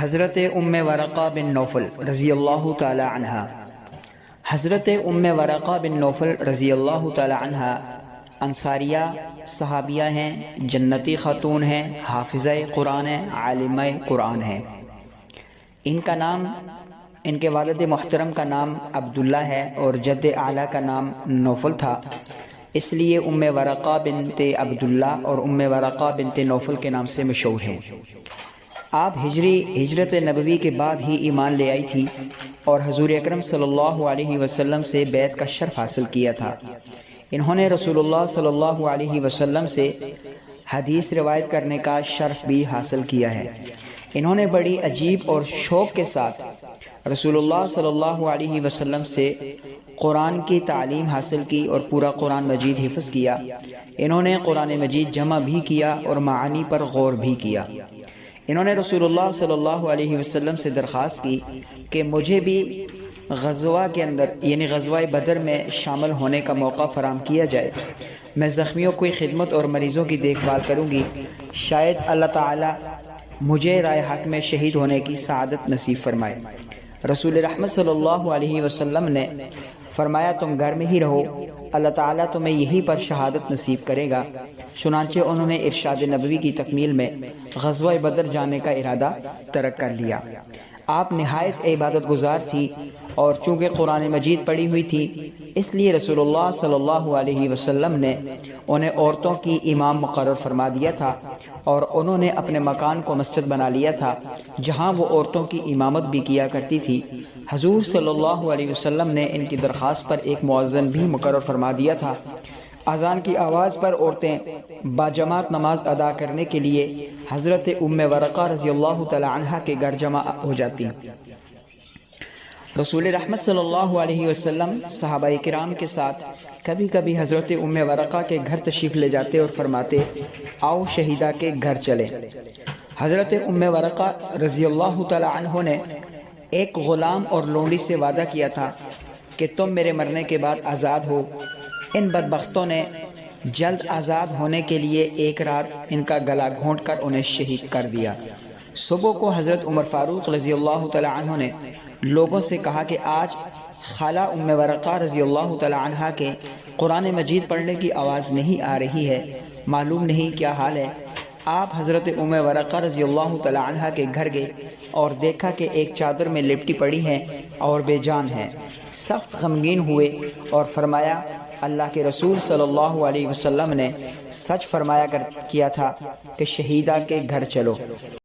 حضرت ام ورقہ بن نوفل رضی اللہ تعالی عنہ۔ حضرت ام ورقہ بن نوفل رضی اللہ تعالی عنہ انصاریہ صحابیہ ہیں، جنتی خاتون ہیں، حافظہ قرآن ہیں، عالمہ قرآن ہیں۔ ان کے والد محترم کا نام عبداللہ ہے اور جد اعلیٰ کا نام نوفل تھا، اس لیے ام ورقہ بنت عبداللہ اور ام ورقہ بنت نوفل کے نام سے مشہور ہیں۔ آپ ہجرت نبوی کے بعد ہی ایمان لے آئی تھی اور حضور اکرم صلی اللہ علیہ وسلم سے بیعت کا شرف حاصل کیا تھا۔ انہوں نے رسول اللہ صلی اللہ علیہ وسلم سے حدیث روایت کرنے کا شرف بھی حاصل کیا ہے۔ انہوں نے بڑی عجیب اور شوق کے ساتھ رسول اللہ صلی اللہ علیہ وسلم سے قرآن کی تعلیم حاصل کی اور پورا قرآن مجید حفظ کیا۔ انہوں نے قرآن مجید جمع بھی کیا اور معانی پر غور بھی کیا۔ انہوں نے رسول اللہ صلی اللہ علیہ وسلم سے درخواست کی کہ مجھے بھی غزوہ کے اندر یعنی غزوہ بدر میں شامل ہونے کا موقع فراہم کیا جائے۔ میں زخمیوں کی خدمت اور مریضوں کی دیکھ بھال کروں گی، شاید اللہ تعالی مجھے رائے حق میں شہید ہونے کی سعادت نصیب فرمائے۔ رسول رحمت صلی اللہ علیہ وسلم نے فرمایا تم گھر میں ہی رہو، اللہ تعالیٰ تمہیں یہیں پر شہادت نصیب کرے گا۔ چنانچہ انہوں نے ارشاد نبوی کی تکمیل میں غزوہ بدر جانے کا ارادہ ترک کر لیا۔ آپ نہایت عبادت گزار تھی اور چونکہ قرآن مجید پڑھی ہوئی تھی اس لیے رسول اللہ صلی اللہ علیہ وسلم نے انہیں عورتوں کی امام مقرر فرما دیا تھا اور انہوں نے اپنے مکان کو مسجد بنا لیا تھا جہاں وہ عورتوں کی امامت بھی کیا کرتی تھی۔ حضور صلی اللہ علیہ وسلم نے ان کی درخواست پر ایک مؤذن بھی مقرر فرما دیا تھا۔ اذان کی آواز پر عورتیں باجماعت نماز ادا کرنے کے لیے حضرت ام ورقہ رضی اللہ تعالی عنہ کے گھر جمع ہو جاتی۔ رسول رحمت صلی اللہ علیہ وسلم صحابہ کرام کے ساتھ کبھی کبھی حضرت ام ورقہ کے گھر تشریف لے جاتے اور فرماتے آؤ شہیدہ کے گھر چلے۔ حضرت ام ورقہ رضی اللہ تعالی عنہ نے ایک غلام اور لونڈی سے وعدہ کیا تھا کہ تم میرے مرنے کے بعد آزاد ہو۔ ان بدبختوں نے جلد آزاد ہونے کے لیے ایک رات ان کا گلا گھونٹ کر انہیں شہید کر دیا۔ صبح کو حضرت عمر فاروق رضی اللہ تعالی عنہ نے لوگوں سے کہا کہ آج خالہ ام ورقہ رضی اللہ تعالی عنہ کے قرآن مجید پڑھنے کی آواز نہیں آ رہی ہے، معلوم نہیں کیا حال ہے۔ آپ حضرت ام ورقہ رضی اللہ تعالی عنہ کے گھر گئے اور دیکھا کہ ایک چادر میں لپٹی پڑی ہیں اور بے جان ہیں۔ سخت غمگین ہوئے اور فرمایا اللہ کے رسول صلی اللہ علیہ وسلم نے سچ فرمایا کیا تھا کہ شہیدہ کے گھر چلو۔